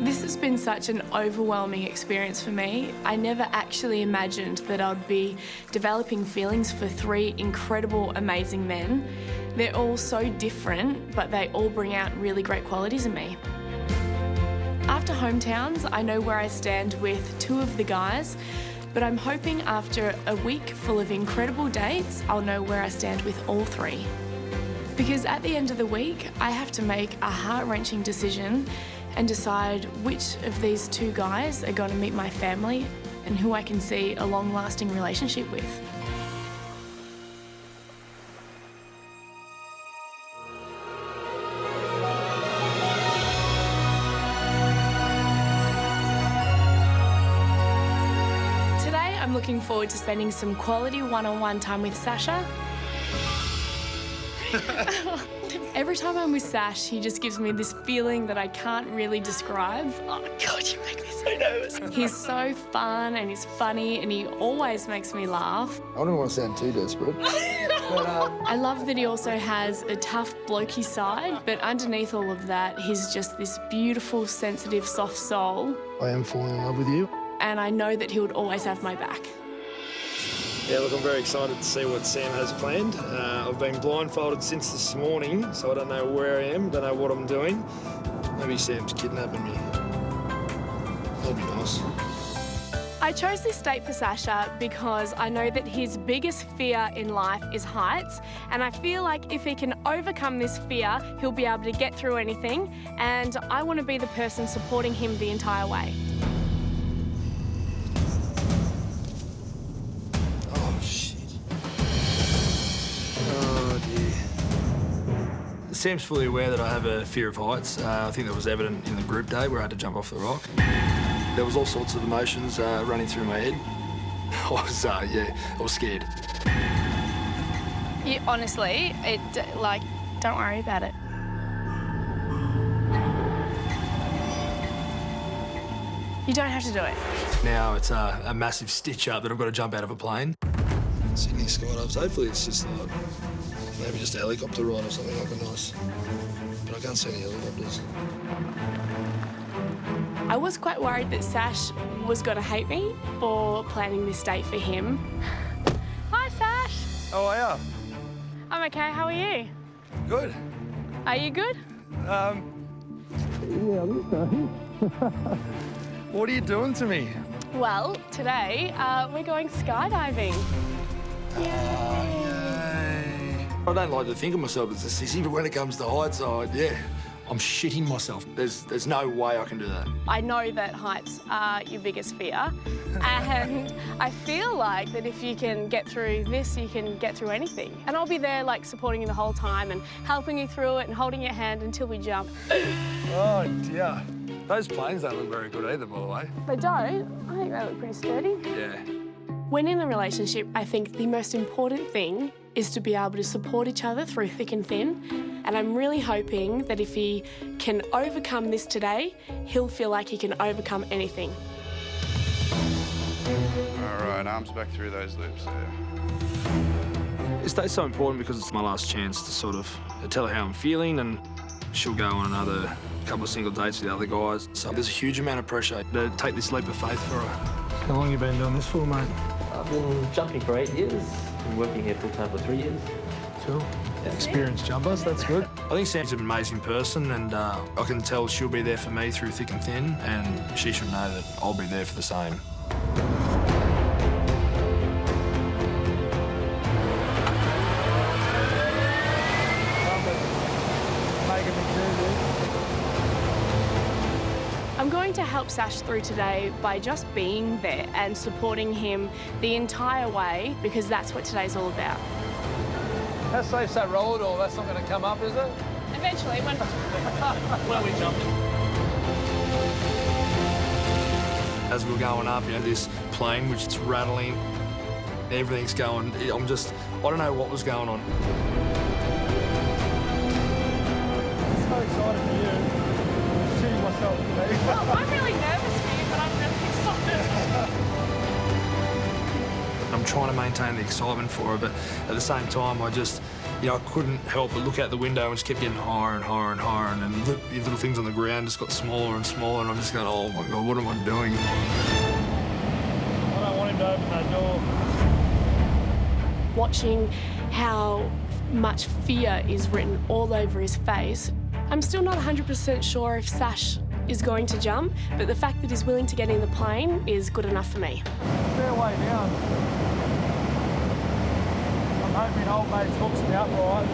This has been such an overwhelming experience for me. I never actually imagined that I'd be developing feelings for 3 incredible, amazing men. They're all so different, but they all bring out really great qualities in me. After hometowns, I know where I stand with 2 of the guys, but I'm hoping after a week full of incredible dates, I'll know where I stand with all 3. Because at the end of the week, I have to make a heart-wrenching decision and decide which of these 2 guys are going to meet my family and who I can see a long-lasting relationship with. Today, I'm looking forward to spending some quality one-on-one time with Sasha. Every time I'm with Sash, he just gives me this feeling that I can't really describe. Oh, God, you make me so nervous. He's so fun and he's funny and he always makes me laugh. I don't want to sound too desperate. I love that he also has a tough, blokey side, but underneath all of that, he's just this beautiful, sensitive, soft soul. I am falling in love with you. And I know that he would always have my back. Yeah, look, I'm very excited to see what Sam has planned. I've been blindfolded since this morning, so I don't know where I am, don't know what I'm doing. Maybe Sam's kidnapping me. That'd be nice. I chose this date for Sasha because I know that his biggest fear in life is heights, and I feel like if he can overcome this fear, he'll be able to get through anything, and I want to be the person supporting him the entire way. Sam's fully aware that I have a fear of heights. I think that was evident in the group day where I had to jump off the rock. There was all sorts of emotions running through my head. I was scared. Yeah, honestly, don't worry about it. You don't have to do it. Now it's a massive stitch up that I've got to jump out of a plane. Sydney Skydives, hopefully it's just like, maybe just a helicopter ride or something like a nice... But I can't see any helicopters. I was quite worried that Sash was going to hate me for planning this date for him. Hi, Sash. How are ya? I'm okay, how are you? Good. Are you good? Yeah, I'm okay. What are you doing to me? Well, today we're going skydiving. Yay. I don't like to think of myself as a sissy, but when it comes to heights, I'm shitting myself. There's no way I can do that. I know that heights are your biggest fear, and I feel like that if you can get through this, you can get through anything. And I'll be there, like, supporting you the whole time and helping you through it and holding your hand until we jump. Oh, dear. Those planes don't look very good either, by the way. They don't. I think they look pretty sturdy. Yeah. When in a relationship, I think the most important thing is to be able to support each other through thick and thin. And I'm really hoping that if he can overcome this today, he'll feel like he can overcome anything. All right, arms back through those loops there. This date's so important because it's my last chance to sort of tell her how I'm feeling, and she'll go on another couple of single dates with the other guys. So there's a huge amount of pressure to take this leap of faith for her. How long have you been doing this for, mate? I've been jumping for 8 years. Been working here full-time for 3 years. Cool. Experienced jumpers, that's good. I think Sam's an amazing person, and I can tell she'll be there for me through thick and thin, and she should know that I'll be there for the same. I'm going to help Sash through today by just being there and supporting him the entire way, because that's what today's all about. How safe's that roller door? That's not going to come up, is it? Eventually, when... When are we jumping? As we're going up, this plane which is rattling, everything's going, I don't know what was going on. I'm so excited for you. I'm shooting myself today. Well, I'm really nervous for you, but I'm really excited. I'm trying to maintain the excitement for her, but at the same time, You know, I couldn't help but look out the window and just kept getting higher and higher and higher, and then these little things on the ground just got smaller and smaller, and I'm just going, oh my God, what am I doing? I don't want him to open that door. Watching how much fear is written all over his face, I'm still not 100% sure if Sash is going to jump, but the fact that he's willing to get in the plane is good enough for me. Fair way down. I'm hoping old mate's hooks me up right.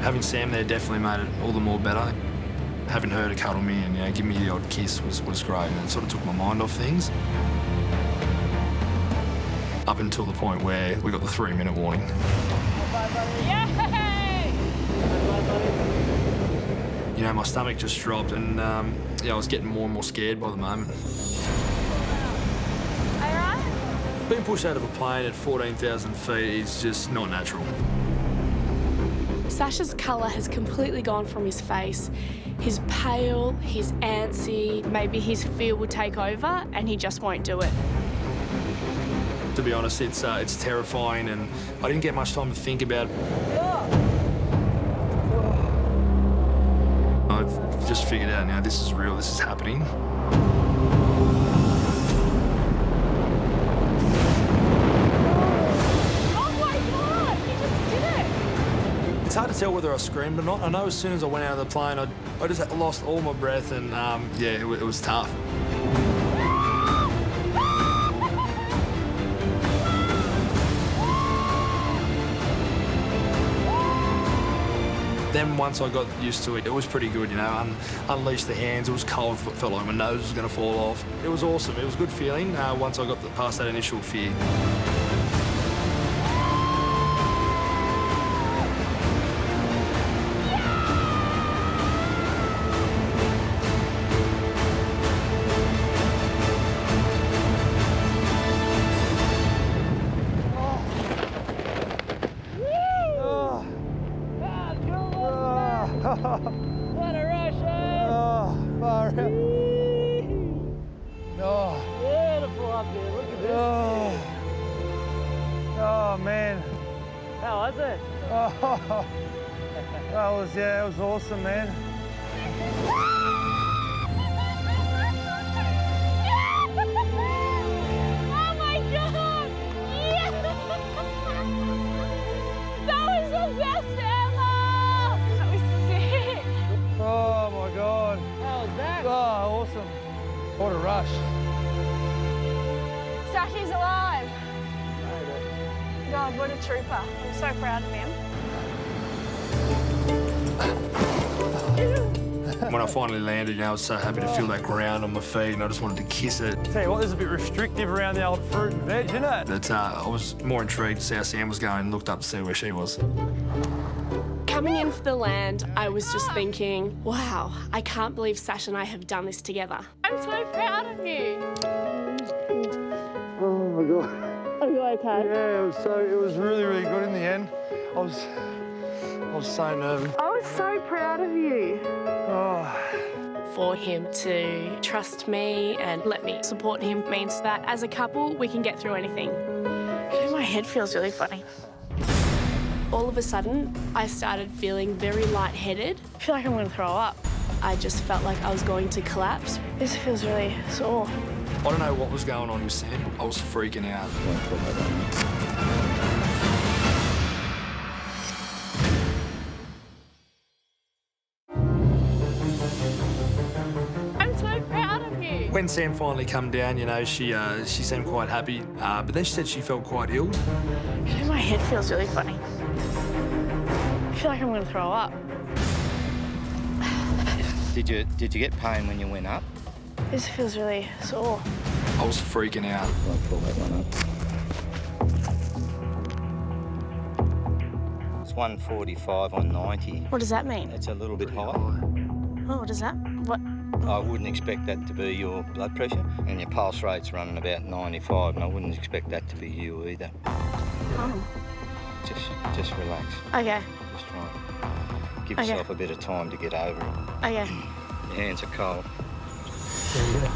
Having Sam there definitely made it all the more better. Having her to cuddle me and, you know, give me the odd kiss was great, and it sort of took my mind off things. Up until the point where we got the 3-minute warning. You know, my stomach just dropped, and yeah, I was getting more and more scared by the moment. Are you right? Being pushed out of a plane at 14,000 feet is just not natural. Sasha's colour has completely gone from his face. He's pale, he's antsy, maybe his fear will take over and he just won't do it. To be honest, it's terrifying, and I didn't get much time to think about it. I've just figured out now this is real, this is happening. It's hard to tell whether I screamed or not. I know as soon as I went out of the plane, I just lost all my breath, and yeah, it was tough. Then once I got used to it, it was pretty good, you know. Unleashed the hands, it was cold, felt like my nose was going to fall off. It was awesome, it was a good feeling once I got past that initial fear. What a rush, eh? Oh, far out. Oh. Beautiful up there, look at this. Oh, man. How was it? Oh, it was awesome, man. Oh my God! Yeah! That was the best ever! That was sick! Oh my God. How was that? Oh, awesome. What a rush. Sashy's alive! God, what a trooper. I'm so proud of him. When I finally landed, you know, I was so happy to feel that ground on my feet, and I just wanted to kiss it. Tell you what, this is a bit restrictive around the old fruit and veg, isn't it? But I was more intrigued to see how Sam was going, and looked up to see where she was. Coming in for the land, I was just thinking, wow, I can't believe Sash and I have done this together. I'm so proud of you. Oh my God. Are you okay? Yeah, it was really, really good in the end. I was so nervous. I was so proud of you. Oh. For him to trust me and let me support him means that as a couple, we can get through anything. My head feels really funny. All of a sudden, I started feeling very lightheaded. I feel like I'm going to throw up. I just felt like I was going to collapse. This feels really sore. I don't know what was going on with Sam. I was freaking out. I'm so proud of you. When Sam finally come down, you know, she seemed quite happy, but then she said she felt quite ill. My head feels really funny. I feel like I'm going to throw up. Did you get pain when you went up? This feels really sore. I was freaking out. I'll pull that one up. It's 145 on 90. What does that mean? It's a little bit high. Oh, what is that? What? I wouldn't expect that to be your blood pressure, and your pulse rate's running about 95, and I wouldn't expect that to be you either. Oh. Just relax. Okay. Just try and give yourself a bit of time to get over it. Okay. Your hands are cold. Yeah.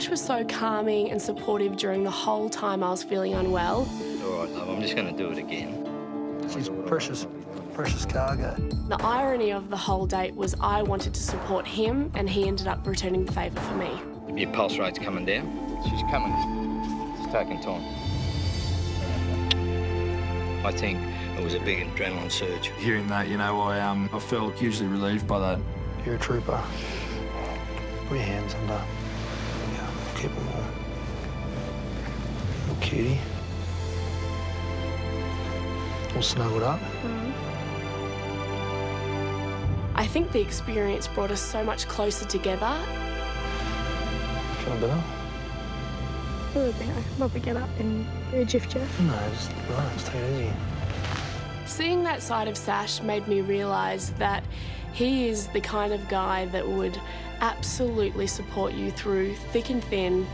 Sash was so calming and supportive during the whole time I was feeling unwell. All right, love, I'm just going to do it again. She's precious, precious cargo. The irony of the whole date was I wanted to support him and he ended up returning the favour for me. Your pulse rate's coming down. She's coming. It's taking time. I think it was a big adrenaline surge. Hearing that, you know, I felt hugely relieved by that. You're a trooper. Put your hands under. Yeah, keep them warm. Little cutie. All snuggled up. I think the experience brought us so much closer together. Feeling better? A little bit. I can probably get up and do a jiff. No, just relax, take it easy. Seeing that side of Sash made me realise that he is the kind of guy that would absolutely support you through thick and thin,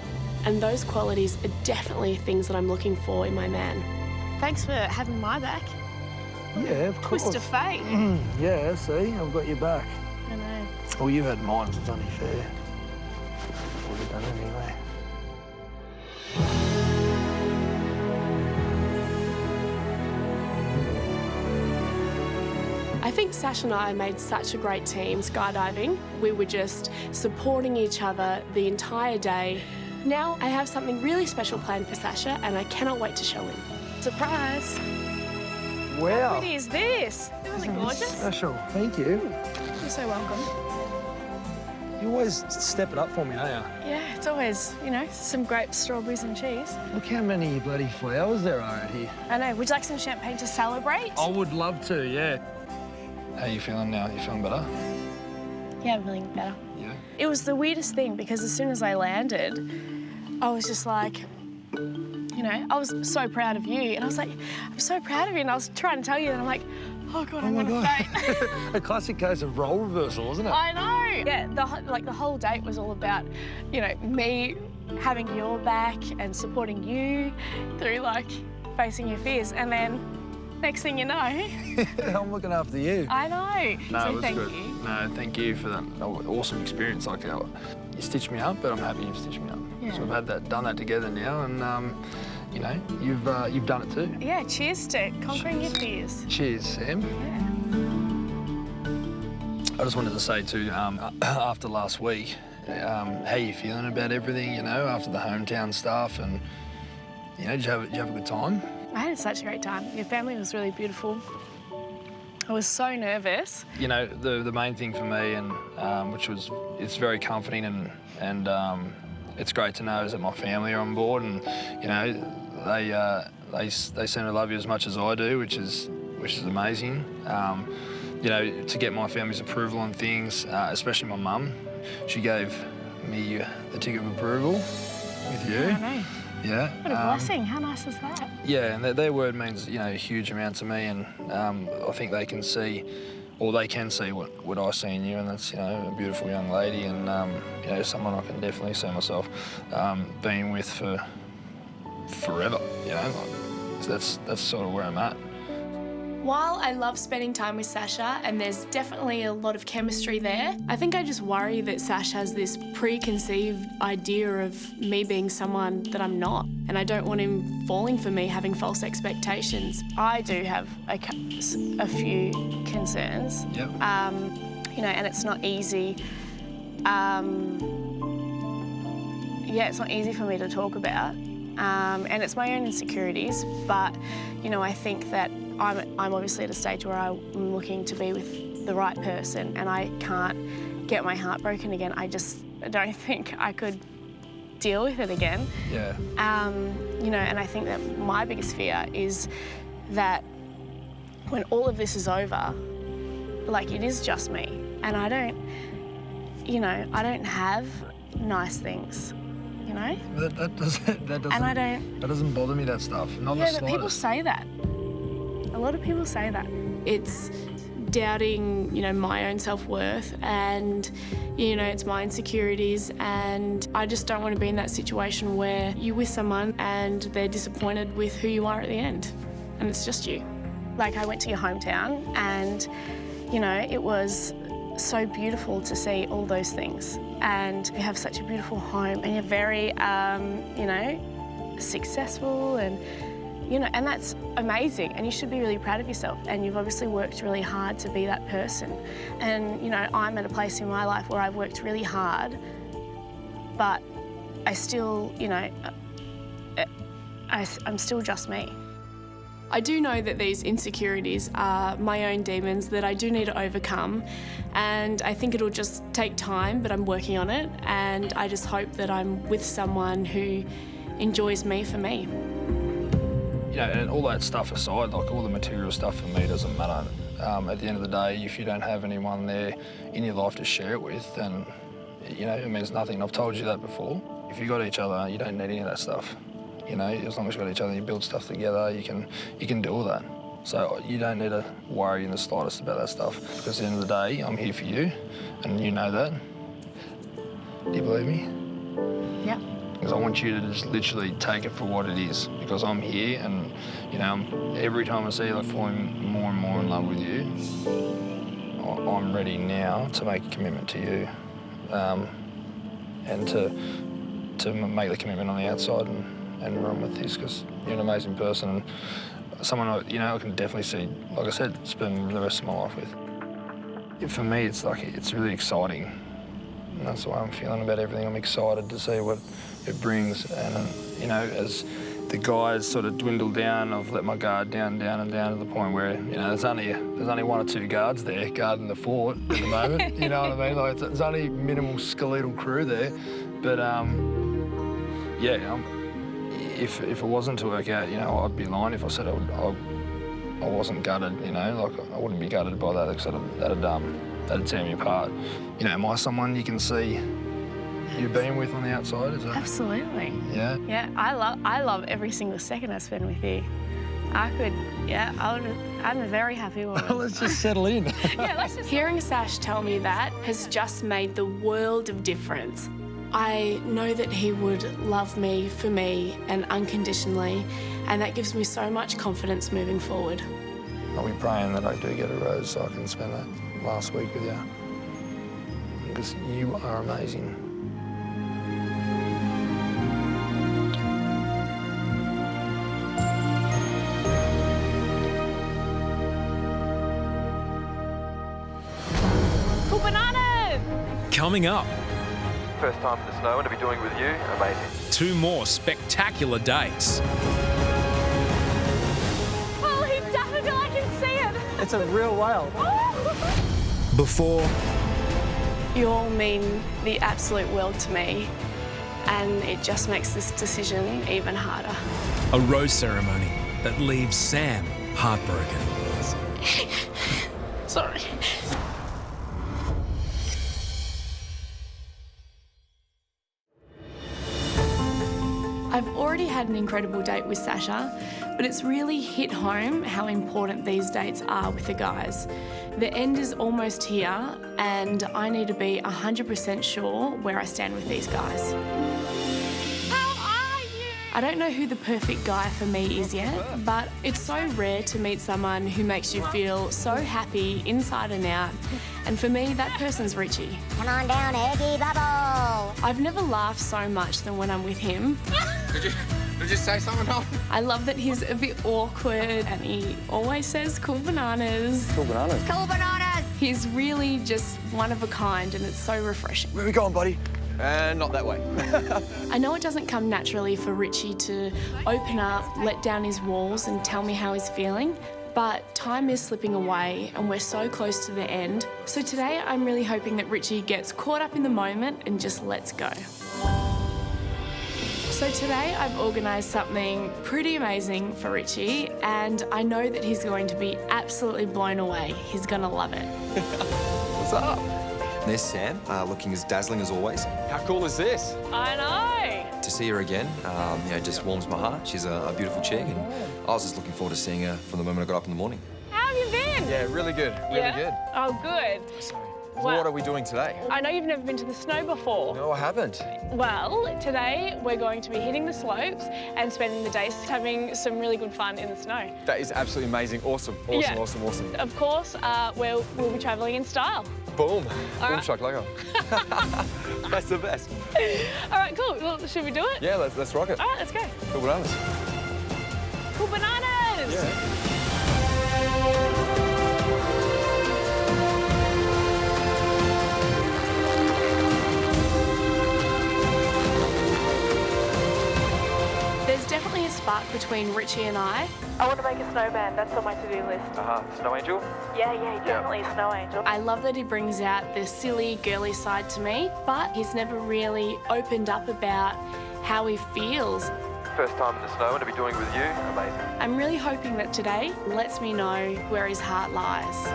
and those qualities are definitely things that I'm looking for in my man. Thanks for having my back. Yeah, of course. Twist of fate. Yeah, see, I've got your back. I know. Well, you've had mine, so it's only fair. Would have done it anyway. I think Sash and I made such a great team skydiving. We were just supporting each other the entire day. Now I have something really special planned for Sasha and I cannot wait to show him. Surprise. Wow. How pretty is this? Isn't it gorgeous? Special. Thank you. You're so welcome. You always step it up for me, don't you? Yeah, it's always, you know, some grapes, strawberries and cheese. Look how many bloody flowers there are out here. I know. Would you like some champagne to celebrate? I would love to, yeah. How you feeling now? You feeling better? Yeah, I'm feeling better. Yeah. It was the weirdest thing because as soon as I landed, I was just like, you know, I was so proud of you. And I was like, I'm so proud of you. And I was trying to tell you, and I'm like, oh, God, I'm going to faint. A classic case of role reversal, wasn't it? I know. Yeah, the whole date was all about, you know, me having your back and supporting you through, like, facing your fears. And then next thing you know... I'm looking after you. I know. No, so it was thank good. you. No, thank you for that awesome experience. Like, you stitched me up, but I'm happy you've stitched me up. Yeah. So we've done that together now, and you know, you've done it too. Yeah, cheers to conquering your fears. Cheers, Sam. Yeah. I just wanted to say too, after last week, how you feeling about everything? You know, after the hometown stuff, and you know, did you have a good time? I had such a great time. Your family was really beautiful. I was so nervous. You know, the main thing for me, and it's very comforting, and it's great to know is that my family are on board, and you know, they seem to love you as much as I do, which is amazing. You know, to get my family's approval on things, especially my mum, she gave me the ticket of approval with you. Yeah, I know. Yeah. What a blessing. How nice is that? Yeah, and their word means, you know, a huge amount to me, and I think they can see, or they can see what I see in you, and that's, you know, a beautiful young lady, and you know, someone I can definitely see myself being with for forever. You know, like, that's sort of where I'm at. While I love spending time with Sasha and there's definitely a lot of chemistry there, I think I just worry that Sash has this preconceived idea of me being someone that I'm not, and I don't want him falling for me, having false expectations. I do have a few concerns. Yep. You know, and it's not easy. Yeah, it's not easy for me to talk about, and it's my own insecurities. But you know, I think that I'm obviously at a stage where I'm looking to be with the right person, and I can't get my heart broken again. I just don't think I could deal with it again. Yeah. You know, and I think that my biggest fear is that when all of this is over, like, it is just me, and I don't, you know, I don't have nice things, you know? That doesn't bother me, that stuff. Not the Yeah, slightest. but people say that. A lot of people say that. It's doubting, you know, my own self-worth, and, you know, it's my insecurities, and I just don't want to be in that situation where you're with someone and they're disappointed with who you are at the end, and it's just you. Like, I went to your hometown and, you know, it was so beautiful to see all those things. And you have such a beautiful home, and you're very, you know, successful, and you know, and that's amazing. And you should be really proud of yourself. And you've obviously worked really hard to be that person. And you know, I'm at a place in my life where I've worked really hard, but I still, you know, I'm still just me. I do know that these insecurities are my own demons that I do need to overcome, and I think it'll just take time, but I'm working on it, and I just hope that I'm with someone who enjoys me for me. You know, and all that stuff aside, like all the material stuff for me doesn't matter. At the end of the day, if you don't have anyone there in your life to share it with, then, you know, it means nothing. I've told you that before. If you got each other, you don't need any of that stuff. You know, as long as you got each other, you build stuff together, you can do all that. So you don't need to worry in the slightest about that stuff, because at the end of the day, I'm here for you, and you know that. Do you believe me? Yeah. Because I want you to just literally take it for what it is, because I'm here, and you know, every time I see you, like falling more and more in love with you, I'm ready now to make a commitment to you, and to make the commitment on the outside and run with this, because you're an amazing person and someone you know I can definitely see, like I said, spend the rest of my life with. For me, it's like it's really exciting, and that's the way I'm feeling about everything. I'm excited to see what it brings, and you know, as the guys sort of dwindle down, I've let my guard down to the point where, you know, there's only 1 or 2 guards there guarding the fort at the moment. You know what I mean? Like there's only minimal skeletal crew there, but yeah. If it wasn't to work out, you know, I'd be lying if I said I wasn't gutted, you know, like I wouldn't be gutted by that, because that'd tear me apart. You know, am I someone you can see you being with on the outside? Is that... Absolutely. Yeah? Yeah, I love every single second I spend with you. I'm a very happy woman. Let's just settle in. Yeah, let's just... Hearing Sash tell me that has just made the world of difference. I know that he would love me for me and unconditionally, and that gives me so much confidence moving forward. I'll be praying that I do get a rose so I can spend that last week with you, because you are amazing. Cool bananas! Coming up. First time in the snow and to be doing it with you, amazing. 2 more spectacular dates. Oh, he definitely, I can see it. It's a real whale. Before You all mean the absolute world to me, and it just makes this decision even harder. a rose ceremony that leaves Sam heartbroken. Sorry. I've already had an incredible date with Sasha, but it's really hit home how important these dates are with the guys. The end is almost here, and I need to be 100% sure where I stand with these guys. How are you? I don't know who the perfect guy for me is yet, but it's so rare to meet someone who makes you feel so happy inside and out. And for me, that person's Richie. Come on down, Eggy Bubble. I've never laughed so much than when I'm with him. Did you say something else? I love that he's a bit awkward and he always says cool bananas. Cool bananas. Cool bananas. He's really just one of a kind and it's so refreshing. Where are we going, buddy? Not that way. I know it doesn't come naturally for Richie to open up, let down his walls and tell me how he's feeling, but time is slipping away and we're so close to the end. So today I'm really hoping that Richie gets caught up in the moment and just lets go. So today I've organised something pretty amazing for Richie and I know that he's going to be absolutely blown away. He's going to love it. What's up? There's Sam, looking as dazzling as always. How cool is this? I know. To see her again, just warms my heart. She's a beautiful chick, and I was just looking forward to seeing her from the moment I got up in the morning. How have you been? Yeah, really good. Really good. Oh, good. Well, what are we doing today? I know you've never been to the snow before. No, I haven't. Well, today we're going to be hitting the slopes and spending the days having some really good fun in the snow. That is absolutely amazing. Awesome, awesome, Yeah. awesome, awesome. Of course, we'll be travelling in style. Boom. All Boom right. shakalaka. That's the best. All right, cool. Well, should we do it? Yeah, let's rock it. All right, let's go. Cool bananas. Cool bananas! Yeah. There's definitely a spark between Richie and I. I want to make a snowman. That's on my to-do list. Snow angel? Yeah, definitely a snow angel. I love that he brings out the silly, girly side to me, but he's never really opened up about how he feels. First time in the snow and to be doing it with you, amazing. I'm really hoping that today lets me know where his heart lies.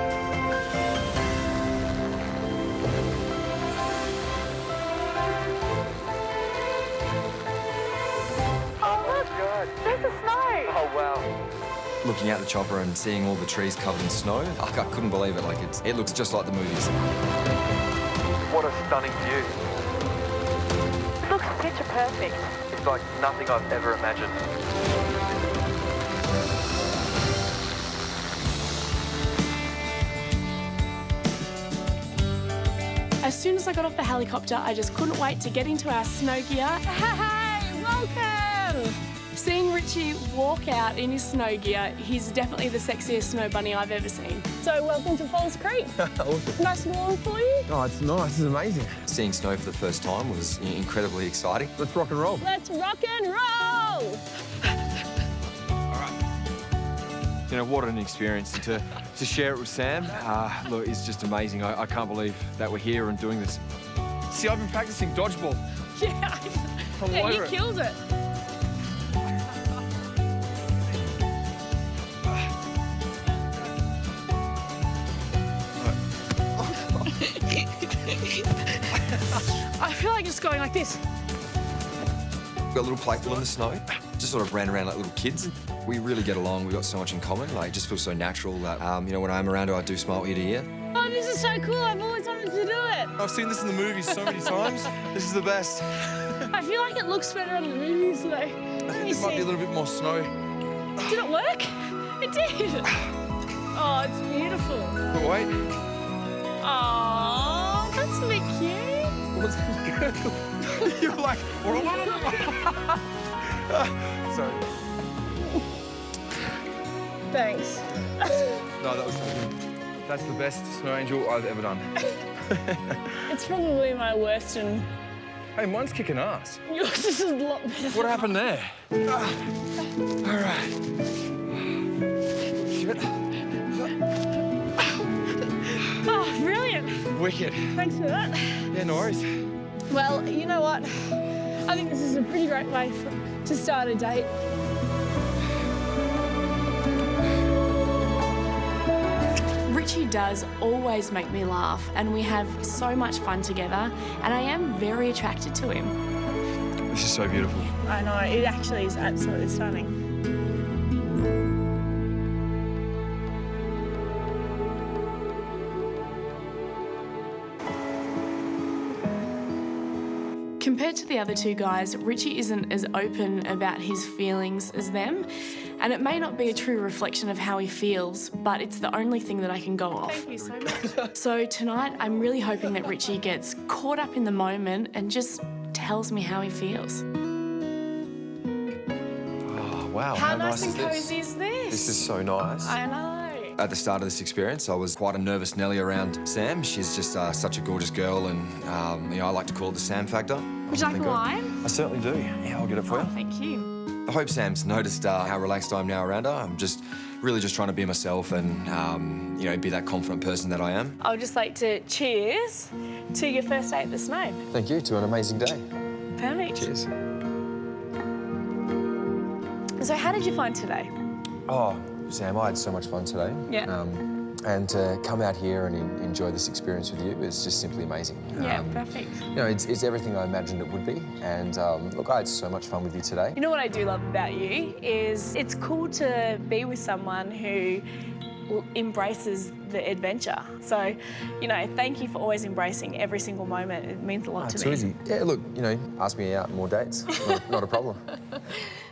There's the snow! Oh, wow. Looking out the chopper and seeing all the trees covered in snow, I couldn't believe it. Like, it looks just like the movies. What a stunning view. It looks picture perfect. It's like nothing I've ever imagined. As soon as I got off the helicopter, I just couldn't wait to get into our snow gear. Hey, welcome! Seeing Richie walk out in his snow gear, he's definitely the sexiest snow bunny I've ever seen. So welcome to Falls Creek. Awesome. Nice and warm for you? Oh, it's nice. This is amazing. Seeing snow for the first time was incredibly exciting. Let's rock and roll. Let's rock and roll! You know, what an experience to share it with Sam. Look, it's just amazing. I can't believe that we're here and doing this. See, I've been practicing dodgeball. Yeah, he kills it. I feel like just going like this. Got a little playful in the snow. Just sort of ran around like little kids. We really get along. We've got so much in common. Like, it just feels so natural that, you know, when I'm around her, I do smile ear to ear. Oh, this is so cool. I've always wanted to do it. I've seen this in the movies so many times. This is the best. I feel like it looks better in the movies, though. I think it might be a little bit more snow. Did it work? It did. Oh, it's beautiful. But wait. Oh, that's a bit cute. What's good? You're like... Sorry. Thanks. No, that was so good. That's the best snow angel I've ever done. It's probably my worst and... Hey, mine's kicking ass. Yours is a lot better. What happened there? All right. Oh, brilliant. Wicked. Thanks for that. Yeah, no worries. Well, you know what? I think this is a pretty great way to start a date. Richie does always make me laugh, and we have so much fun together, and I am very attracted to him. This is so beautiful. I know, it actually is absolutely stunning. Compared to the other two guys, Richie isn't as open about his feelings as them, and it may not be a true reflection of how he feels, but it's the only thing that I can go off. Thank you so much. So tonight, I'm really hoping that Richie gets caught up in the moment and just tells me how he feels. Oh, wow. How nice nice and is cosy is this? This is so nice. I know. At the start of this experience, I was quite a nervous Nelly around Sam. She's just such a gorgeous girl, and you know, I like to call it the Sam factor. Would you like a lime? I certainly do. Yeah, I'll get it for you. Thank you. I hope Sam's noticed how relaxed I am now around her. I'm really just trying to be myself and, you know, be that confident person that I am. I would just like to cheers to your first day at the snow. Thank you. To an amazing day. Perfect. Cheers. So how did you find today? Oh, Sam, I had so much fun today. Yeah. And to come out here and enjoy this experience with you is just simply amazing. Yeah, perfect. You know, it's everything I imagined it would be. And look, I had so much fun with you today. You know what I do love about you is it's cool to be with someone who embraces the adventure. So, you know, thank you for always embracing every single moment. It means a lot to me. Too easy. Yeah, look, you know, ask me out on more dates. Not a problem.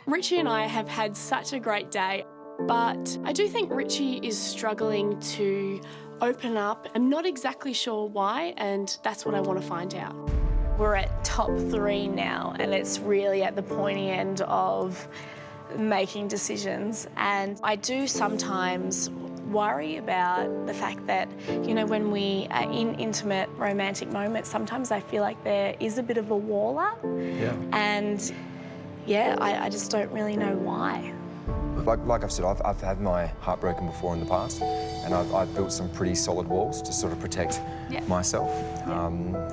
Richie and I have had such a great day, but I do think Richie is struggling to open up. I'm not exactly sure why, and that's what I want to find out. We're at top 3 now, and it's really at the pointy end of making decisions. And I do sometimes worry about the fact that, you know, when we are in intimate romantic moments, sometimes I feel like there is a bit of a wall up. Yeah. And yeah, I just don't really know why. Like I've said, I've had my heart broken before in the past, and I've built some pretty solid walls to sort of protect myself.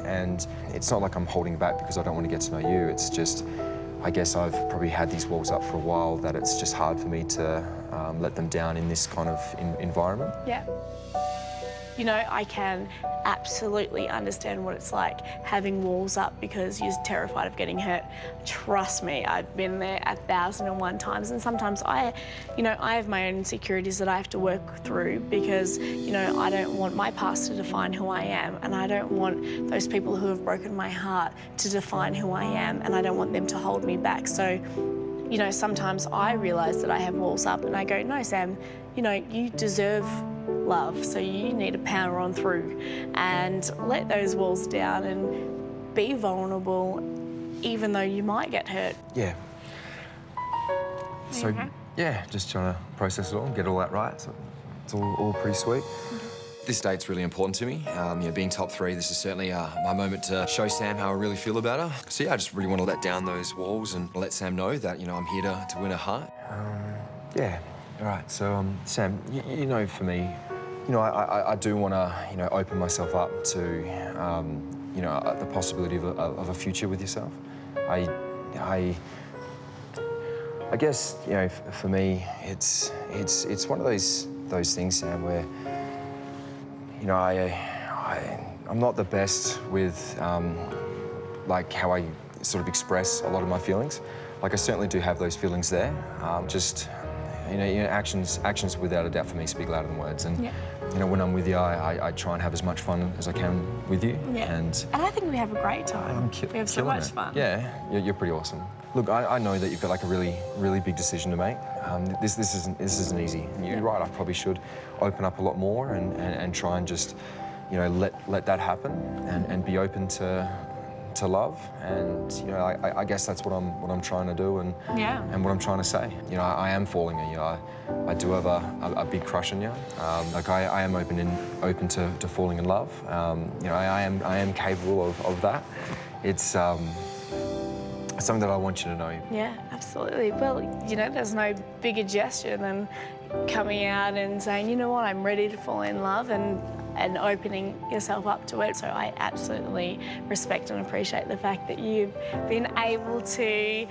And it's not like I'm holding back because I don't want to get to know you. It's just, I guess I've probably had these walls up for a while that it's just hard for me to let them down in this kind of environment. Yeah. You know, I can absolutely understand what it's like having walls up because you're terrified of getting hurt. Trust me, I've been there 1,001 times, and sometimes I have my own insecurities that I have to work through because, you know, I don't want my past to define who I am, and I don't want those people who have broken my heart to define who I am, and I don't want them to hold me back. So, you know, sometimes I realise that I have walls up and I go, no, Sam, you know, you deserve love, so you need to power on through and let those walls down and be vulnerable even though you might get hurt. Yeah. So, yeah, just trying to process it all and get all that right. So it's all pretty sweet. This date's really important to me. You know, being top 3, this is certainly my moment to show Sam how I really feel about her. So yeah, I just really want to let down those walls and let Sam know that, you know, I'm here to win her heart. Yeah, all right. So, Sam, you know, for me, you know, I do want to, you know, open myself up to, you know, the possibility of a future with yourself. I guess, you know, for me, it's one of those things, Sam, where, you know, I'm not the best with, like, how I sort of express a lot of my feelings. Like, I certainly do have those feelings there. Just, you know, actions without a doubt for me speak louder than words. And, you know, when I'm with you, I try and have as much fun as I can with you. Yeah. And I think we have a great time. We have so much fun. Yeah, you're pretty awesome. Look, I know that you've got like a really big decision to make. This isn't easy. You're right. I probably should open up a lot more and try and just, you know, let that happen and be open to love. And, you know, I guess that's what I'm trying to do and what I'm trying to say. You know, I am falling on you. I do have a big crush on you. Like I am open to falling in love. You know, I am capable of that. It's something that I want you to know. Yeah, absolutely. Well, you know, there's no bigger gesture than coming out and saying, you know what, I'm ready to fall in love and opening yourself up to it. So I absolutely respect and appreciate the fact that you've been able to,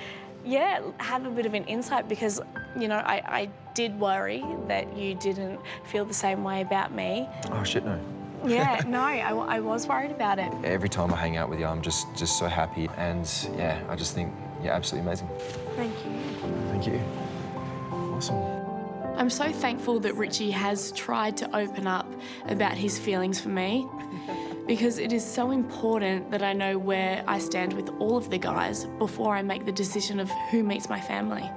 have a bit of an insight because, you know, I did worry that you didn't feel the same way about me. Oh, shit, no. Yeah, no, I was worried about it. Every time I hang out with you, I'm just so happy. And, yeah, I just think you're absolutely amazing. Thank you. Thank you. Awesome. I'm so thankful that Richie has tried to open up about his feelings for me because it is so important that I know where I stand with all of the guys before I make the decision of who meets my family.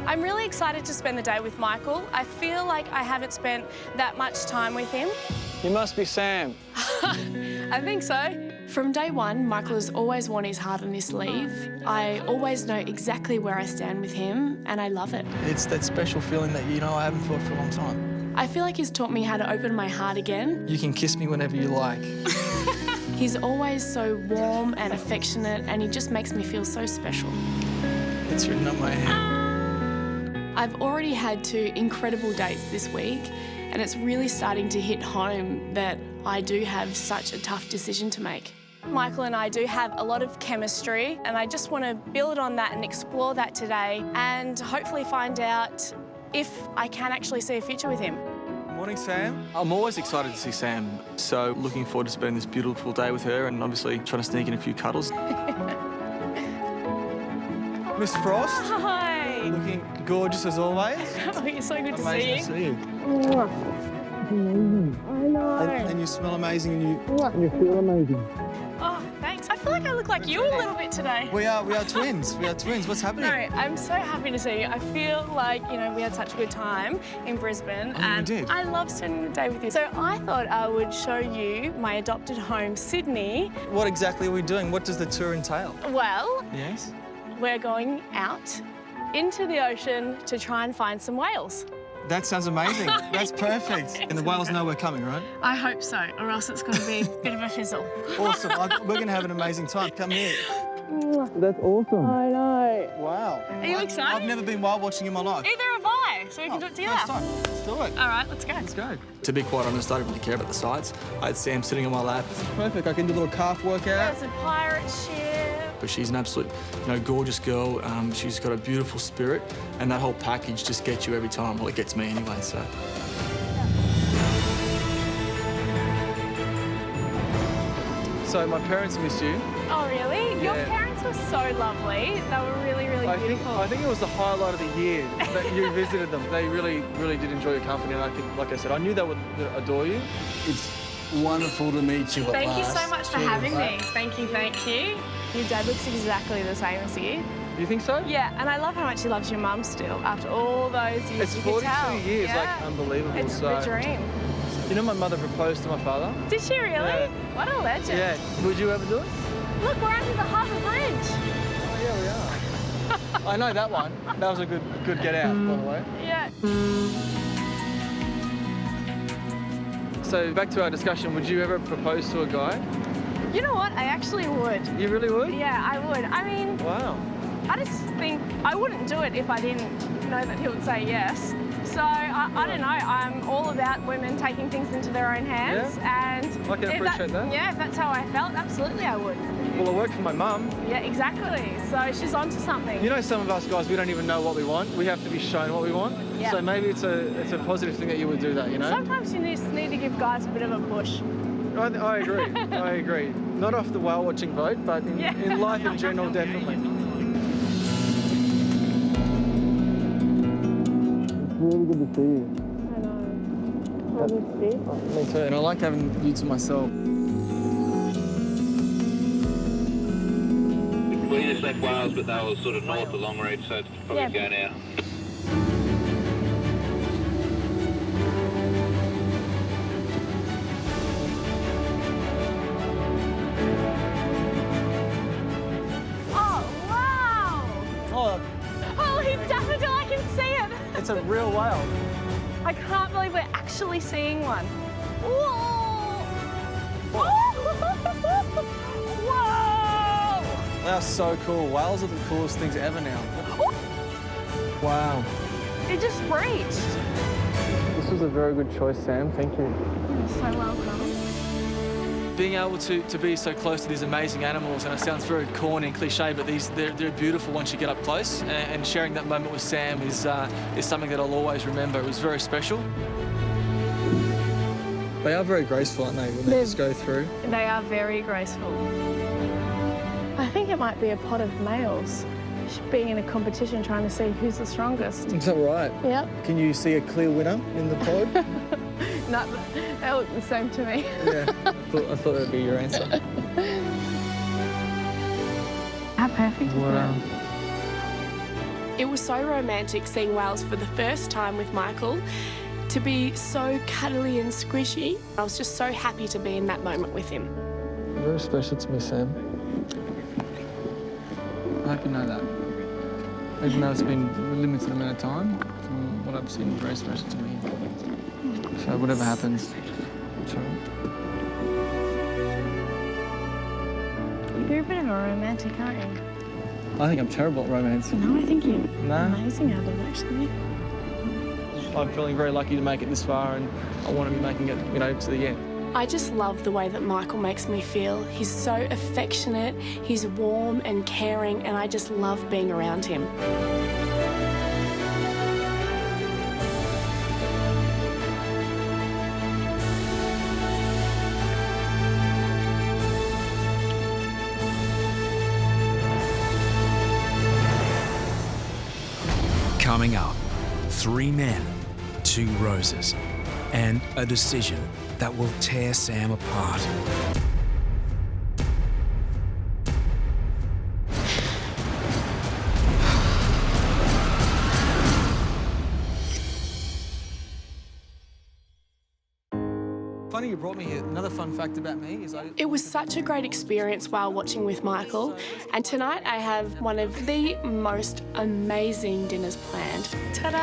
I'm really excited to spend the day with Michael. I feel like I haven't spent that much time with him. You must be Sam. I think so. From day one, Michael has always worn his heart on his sleeve. I always know exactly where I stand with him, and I love it. It's that special feeling that, you know, I haven't felt for a long time. I feel like he's taught me how to open my heart again. You can kiss me whenever you like. He's always so warm and affectionate, and he just makes me feel so special. It's written on my hand. I've already had 2 incredible dates this week, and it's really starting to hit home that I do have such a tough decision to make. Michael and I do have a lot of chemistry, and I just want to build on that and explore that today and hopefully find out if I can actually see a future with him. Morning, Sam. I'm always excited to see Sam, so looking forward to spending this beautiful day with her and obviously trying to sneak in a few cuddles. Miss Frost. Hi. Looking gorgeous as always. Oh, you're so good Amazing to see to you. see you. I know. And you smell amazing and you feel amazing. Oh, thanks. I feel like I look like you a little bit today. We are twins. We are twins. What's happening? No, I'm so happy to see you. I feel like, you know, we had such a good time in Brisbane. Oh, and we did. I love spending the day with you. So I thought I would show you my adopted home, Sydney. What exactly are we doing? What does the tour entail? Well, Yes? we're going out into the ocean to try and find some whales. That sounds amazing. That's perfect. And the whales know we're coming, right? I hope so, or else it's going to be a bit of a fizzle. Awesome. We're going to have an amazing time. Come here. That's awesome. I know. Wow. Are you excited? I've never been whale watching in my life. Either have I, so we can do it together. First time. Let's do it. All right, let's go. Let's go. To be quite honest, I don't really care about the sights. I had Sam sitting on my lap. Perfect. I can do a little calf workout. There's a pirate ship. But she's an absolute, gorgeous girl. She's got a beautiful spirit, and that whole package just gets you every time. Well, it gets me anyway, so. So my parents miss you. Oh, really? Your Yeah. parents were so lovely. They were really, really beautiful. I think it was the highlight of the year that you visited them. They really, really did enjoy your company, and I think, like I said, I knew they would adore you. It's wonderful to meet you at Thank you last. so much for having me. Thank you, thank you. Your dad looks exactly the same as you. You think so? Yeah, and I love how much he loves your mum still after all those years. It's you 42 can tell. years, Yeah. like unbelievable. It's so. the dream. You know, my mother proposed to my father. Did she really? Yeah. What a legend. Yeah. Would you ever do it? Look, we're under the harbour bridge. Oh, yeah, we are. I know that one. That was a good get out, by the way. Yeah. So back to our discussion, would you ever propose to a guy? You know what? I actually would. You really would? Yeah, I would. I mean, Wow. I just think I wouldn't do it if I didn't know that he would say yes. So I don't know. I'm all about women taking things into their own hands, and I can appreciate that. Yeah, if that's how I felt, absolutely I would. Well, I work for my mum. Yeah, exactly. So she's onto something. You know, some of us guys, we don't even know what we want. We have to be shown what we want. Yeah. So maybe it's a positive thing that you would do that, you know? Sometimes you just need to give guys a bit of a push. I agree. I agree. Not off the whale watching boat, but in life in general, definitely. Really good to see you. I know. I miss you. Me too, and I like having you to myself. We just left Wales, but they were sort of north of Longreach, so it's probably go now. Oh, wow! Oh, Holy daffodil, I can see it! it's a real whale. I can't believe we're actually seeing one. Whoa! Whoa! That's so cool. Whales are the coolest things ever now. Wow. It just breached. This was a very good choice, Sam. Thank you. You're so welcome. Being able to be so close to these amazing animals, and it sounds very corny and cliche, but they're beautiful once you get up close. And sharing that moment with Sam is something that I'll always remember. It was very special. They are very graceful, aren't they, when they just go through? They are very graceful. I think it might be a pod of males being in a competition trying to see who's the strongest. Is that right? Yep. Can you see a clear winner in the pod? No, they look the same to me. Yeah, I thought that would be your answer. How perfect is that? It was so romantic seeing whales for the first time with Michael. To be so cuddly and squishy. I was just so happy to be in that moment with him. Very special to me, Sam. I hope you know that. Even though it's been a limited amount of time, from what I've seen, very special to me. So whatever happens, it's all right. You're a bit of a romantic, aren't you? I think I'm terrible at romance. No, I think you're No? amazing at it, actually. I'm feeling very lucky to make it this far, and I want to be making it, to the end. I just love the way that Michael makes me feel. He's so affectionate, he's warm and caring, and I just love being around him. Coming up, 3 men, 2 roses, and a decision that will tear Sam apart. Funny you brought me here. Another fun fact about me is It was such a great experience while watching with Michael, and tonight I have one of the most amazing dinners planned. Ta-da!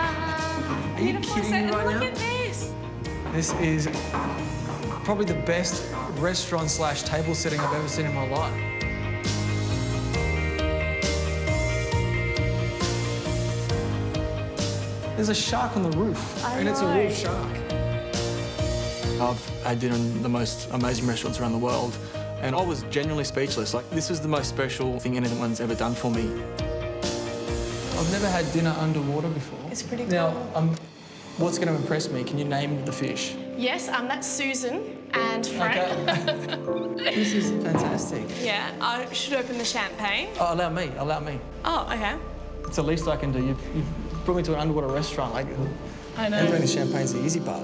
Are you kidding me right now? Look at this! This is probably the best restaurant/table setting I've ever seen in my life. There's a shark on the roof, and it's a real shark. I've had dinner in the most amazing restaurants around the world, and I was genuinely speechless. Like, this is the most special thing anyone's ever done for me. I've never had dinner underwater before. It's pretty cool. Now, what's going to impress me? Can you name the fish? Yes, that's Susan and Frank. Okay. This is fantastic. Yeah, I should open the champagne. Oh, allow me. Oh, okay. It's the least I can do. You've brought me to an underwater restaurant. Like, I know. Opening the champagne's the easy part.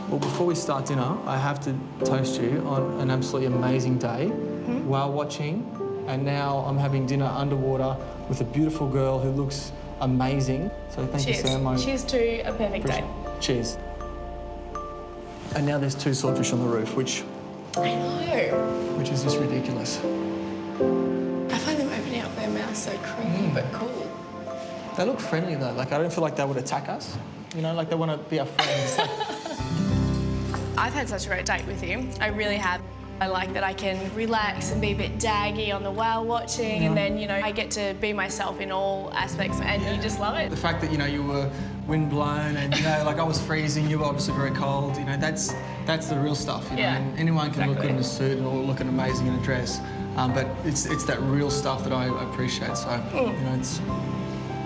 Well, before we start dinner, I have to toast you on an absolutely amazing day while watching. And now I'm having dinner underwater with a beautiful girl who looks amazing. So thank you, Sam. Cheers to a perfect day. Cheers. And now there's 2 swordfish on the roof, which... I know. Which is just ridiculous. I find them opening up their mouths so creepy but cool. They look friendly, though. Like, I don't feel like they would attack us. You know, like they want to be our friends. I've had such a great date with you. I really have. I like that I can relax and be a bit daggy on the whale watching, and then, you know, I get to be myself in all aspects, and you just love it. The fact that, you know, you were windblown and, you know, like I was freezing, you were obviously very cold, you know, that's the real stuff, you know. And anyone can look good in a suit or looking amazing in a dress, but it's that real stuff that I appreciate. So, you know,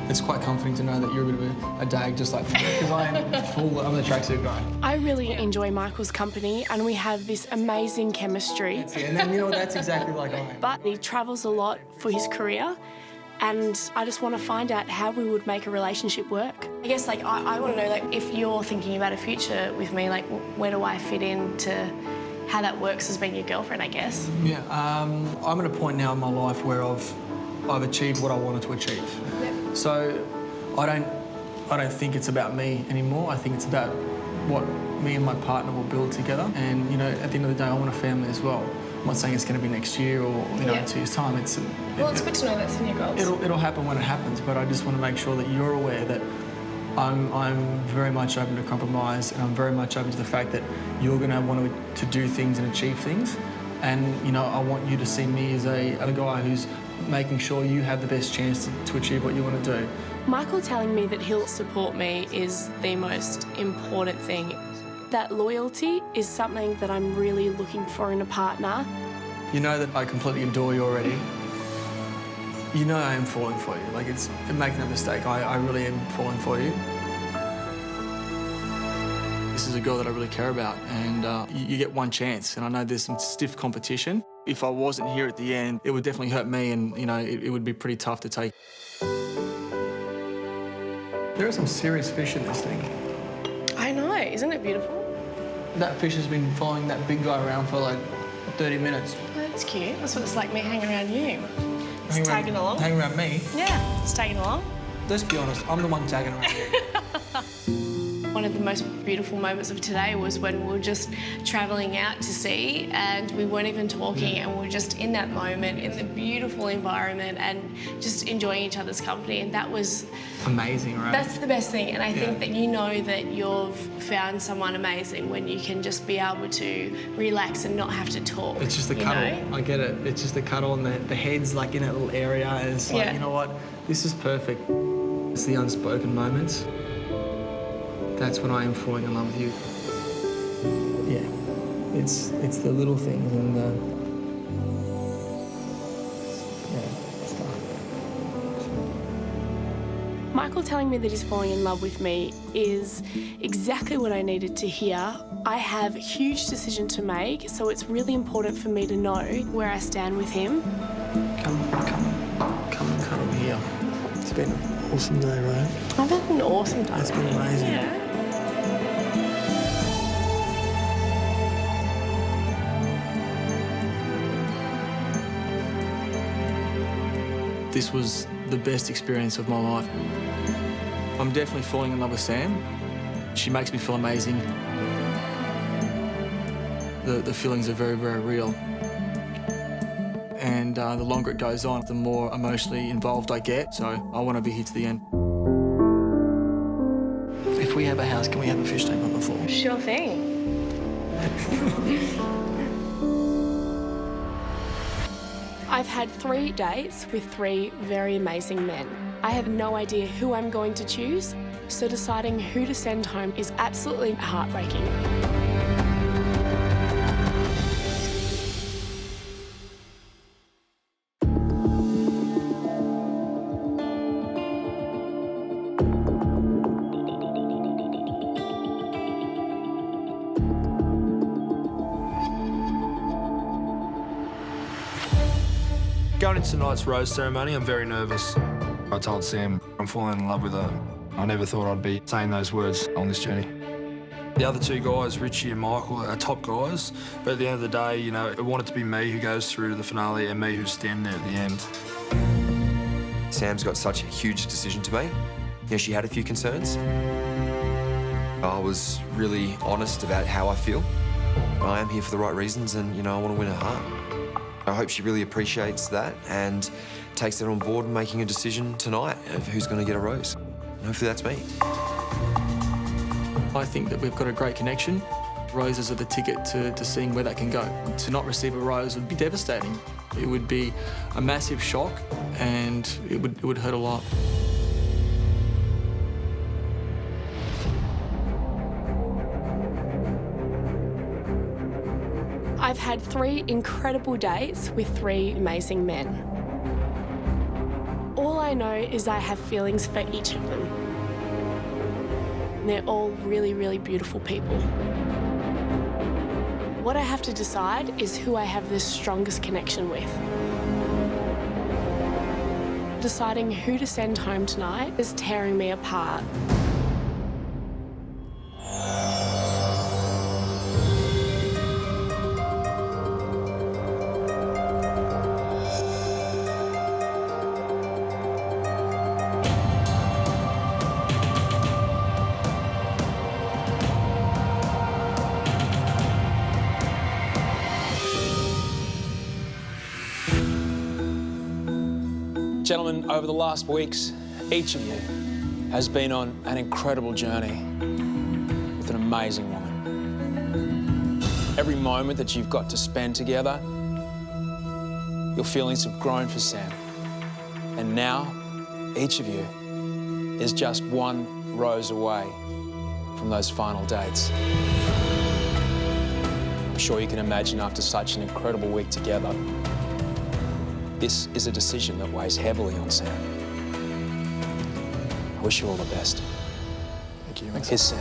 it's quite comforting to know that you're a bit of a dag just like me, because I'm the tracksuit guy. I really enjoy Michael's company, and we have this amazing chemistry. And then, you know, that's exactly like I am. But he travels a lot for his career, and I just want to find out how we would make a relationship work. I guess, like, I want to know, like, if you're thinking about a future with me, like, where do I fit into how that works as being your girlfriend, I guess? Yeah, I'm at a point now in my life where I've achieved what I wanted to achieve. Yep. So I don't think it's about me anymore. I think it's about what me and my partner will build together. And, you know, at the end of the day, I want a family as well. I'm not saying it's going to be next year or, you know, in 2 years' time. It's good to know that's in your goals. It'll happen when it happens, but I just want to make sure that you're aware that I'm very much open to compromise, and I'm very much open to the fact that you're going to want to do things and achieve things. And, you know, I want you to see me as a guy who's making sure you have the best chance to achieve what you want to do. Michael telling me that he'll support me is the most important thing. That loyalty is something that I'm really looking for in a partner. You know that I completely adore you already. You know I am falling for you. Like, make no mistake, I really am falling for you. This is a girl that I really care about, and you get one chance, and I know there's some stiff competition. If I wasn't here at the end, it would definitely hurt me, and, you know, it would be pretty tough to take. There are some serious fish in this thing. I know, isn't it beautiful? That fish has been following that big guy around for like 30 minutes. Oh, that's cute. That's what it's like me hanging around you. Just tagging along. Hanging around me? Yeah, just tagging along. Let's be honest, I'm the one tagging around you. One of the most beautiful moments of today was when we were just travelling out to sea, and we weren't even talking, and we were just in that moment, in the beautiful environment, and just enjoying each other's company, and that was... amazing, right? That's the best thing, and I think that you know that you've found someone amazing when you can just be able to relax and not have to talk. It's just the cuddle. I get it. It's just the cuddle, and the head's like in that little area, and it's like, you know what? This is perfect. It's the unspoken moments. That's when I am falling in love with you. Yeah, it's the little things and the stuff. Michael telling me that he's falling in love with me is exactly what I needed to hear. I have a huge decision to make, so it's really important for me to know where I stand with him. Come and cuddle here. It's been Awesome day, right? I've had an awesome time. It's been amazing. Yeah. This was the best experience of my life. I'm definitely falling in love with Sam. She makes me feel amazing. The feelings are very, very real. And the longer it goes on, the more emotionally involved I get. So I want to be here to the end. If we have a house, can we have a fish tank on the floor? Sure thing. I've had 3 dates with 3 very amazing men. I have no idea who I'm going to choose, so deciding who to send home is absolutely heartbreaking. Going into tonight's rose ceremony, I'm very nervous. I told Sam I'm falling in love with her. I never thought I'd be saying those words on this journey. The other 2 guys, Richie and Michael, are top guys, but at the end of the day, you know, I want it to be me who goes through to the finale and me who's standing there at the end. Sam's got such a huge decision to make. You know, she had a few concerns. I was really honest about how I feel. I am here for the right reasons and, you know, I want to win her heart. I hope she really appreciates that and takes that on board, making a decision tonight of who's going to get a rose. And hopefully that's me. I think that we've got a great connection. Roses are the ticket to seeing where that can go. To not receive a rose would be devastating. It would be a massive shock and it would hurt a lot. I've had 3 incredible dates with 3 amazing men. All I know is I have feelings for each of them. They're all really, really beautiful people. What I have to decide is who I have the strongest connection with. Deciding who to send home tonight is tearing me apart. Gentlemen, over the last weeks, each of you has been on an incredible journey with an amazing woman. Every moment that you've got to spend together, your feelings have grown for Sam. And now, each of you is just 1 rose away from those final dates. I'm sure you can imagine after such an incredible week together, this is a decision that weighs heavily on Sam. I wish you all the best. Thank you. Here's Sam.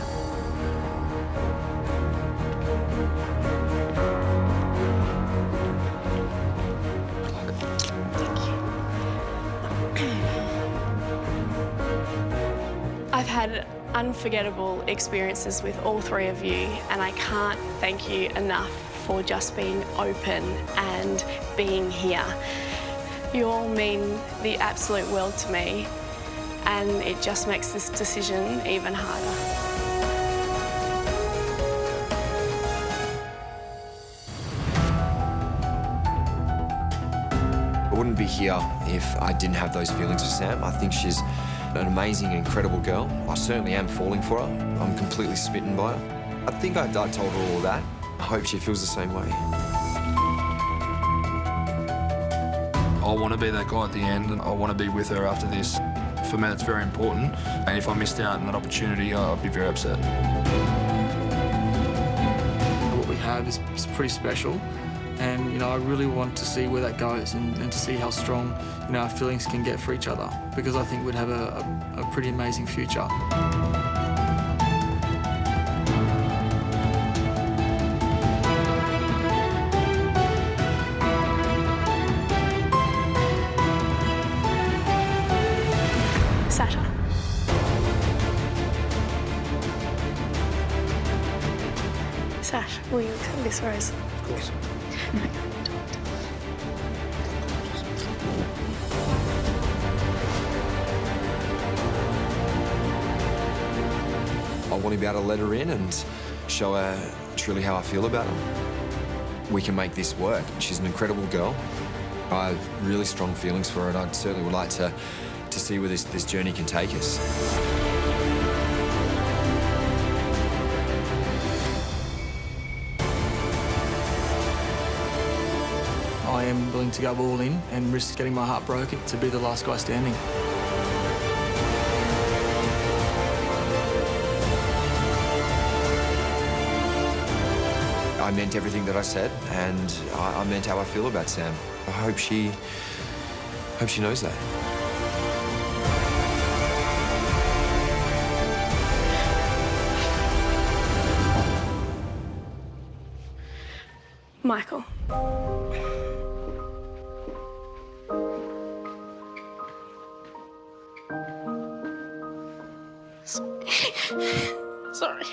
I've had unforgettable experiences with all 3 of you, and I can't thank you enough for just being open and being here. You all mean the absolute world to me, and it just makes this decision even harder. I wouldn't be here if I didn't have those feelings for Sam. I think she's an amazing, incredible girl. I certainly am falling for her. I'm completely smitten by her. I think I told her all of that. I hope she feels the same way. I want to be that guy at the end and I want to be with her after this. For me, that's very important. And if I missed out on that opportunity, I'd be very upset. What we have is pretty special. And, you know, I really want to see where that goes and to see how strong, you know, our feelings can get for each other. Because I think we'd have a pretty amazing future. Sasha. Sash, will you accept this rose? Of course. I want to be able to let her in and show her truly how I feel about her. We can make this work. She's an incredible girl. I have really strong feelings for her, and I certainly would like to see where this journey can take us. I am willing to go all in and risk getting my heart broken to be the last guy standing. I meant everything that I said, and I meant how I feel about Sam. I hope she knows that. Michael. Sorry.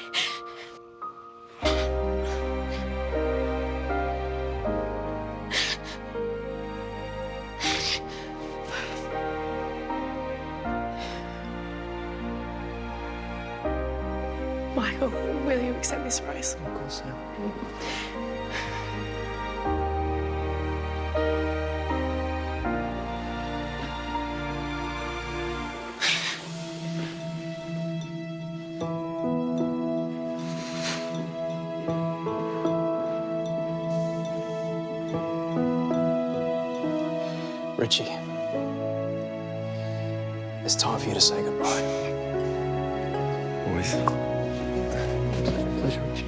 Michael, will you accept this rose? Of course, yeah. Richie, it's time for you to say goodbye. Boys. Pleasure, Richie.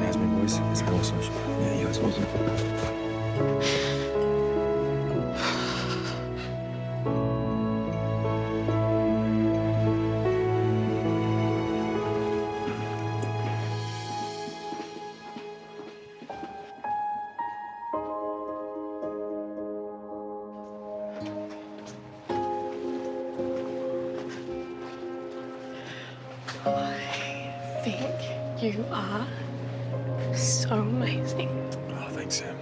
How's me, boys? It's been awesome. Yeah, you guys awesome. I think you are so amazing. Oh, thanks, Sam.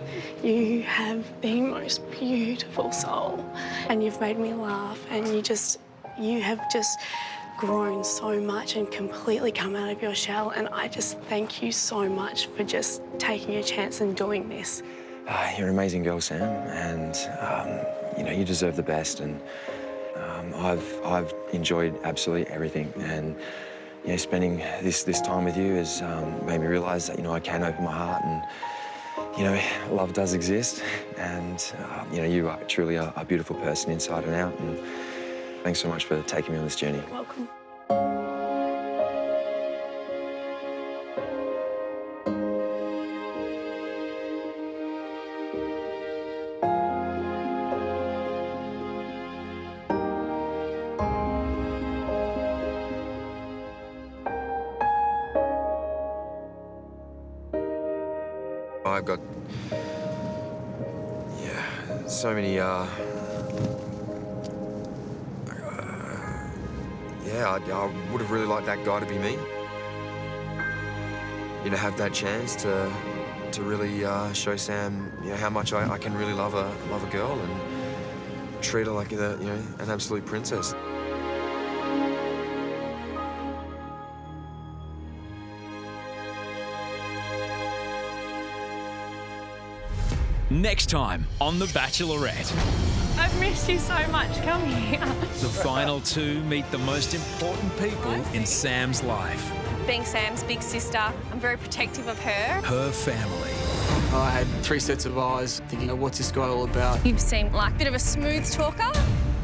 You have the most beautiful soul, and you've made me laugh, and you have just grown so much and completely come out of your shell, and I just thank you so much for just taking a chance and doing this. You're an amazing girl, Sam, and you know, you deserve the best, and I've enjoyed absolutely everything, and you know, spending this time with you has made me realise that, you know, I can open my heart, and you know, love does exist, and you know, you are truly a beautiful person inside and out, and thanks so much for taking me on this journey. You're welcome. I've got, so many, I would have really liked that guy to be me. You know, have that chance to really show Sam, you know, how much I can really love a girl and treat her like an absolute princess. Next time on The Bachelorette. I've missed you so much. Come here. The final two meet the most important people in Sam's life. Being Sam's big sister, I'm very protective of her. Her family. I had 3 sets of eyes thinking, what's this guy all about? You seem like a bit of a smooth talker.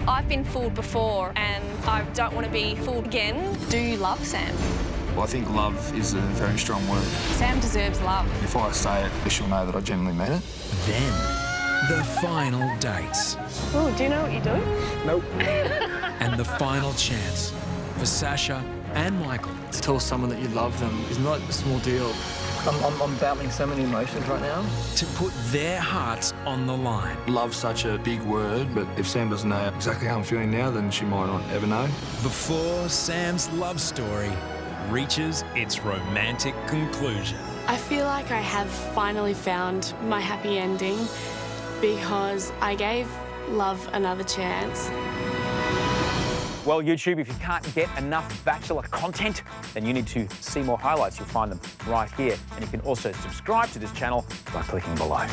I've been fooled before and I don't want to be fooled again. Do you love Sam? Well, I think love is a very strong word. Sam deserves love. If I say it, she'll know that I genuinely mean it. Then, the final dates. Oh, do you know what you do? Nope. And the final chance for Sasha and Michael. To tell someone that you love them is not a small deal. I'm battling so many emotions right now. To put their hearts on the line. Love's such a big word, but if Sam doesn't know exactly how I'm feeling now, then she might not ever know. Before Sam's love story reaches its romantic conclusion. I feel like I have finally found my happy ending because I gave love another chance. Well, YouTube, if you can't get enough Bachelor content, then you need to see more highlights. You'll find them right here. And you can also subscribe to this channel by clicking below.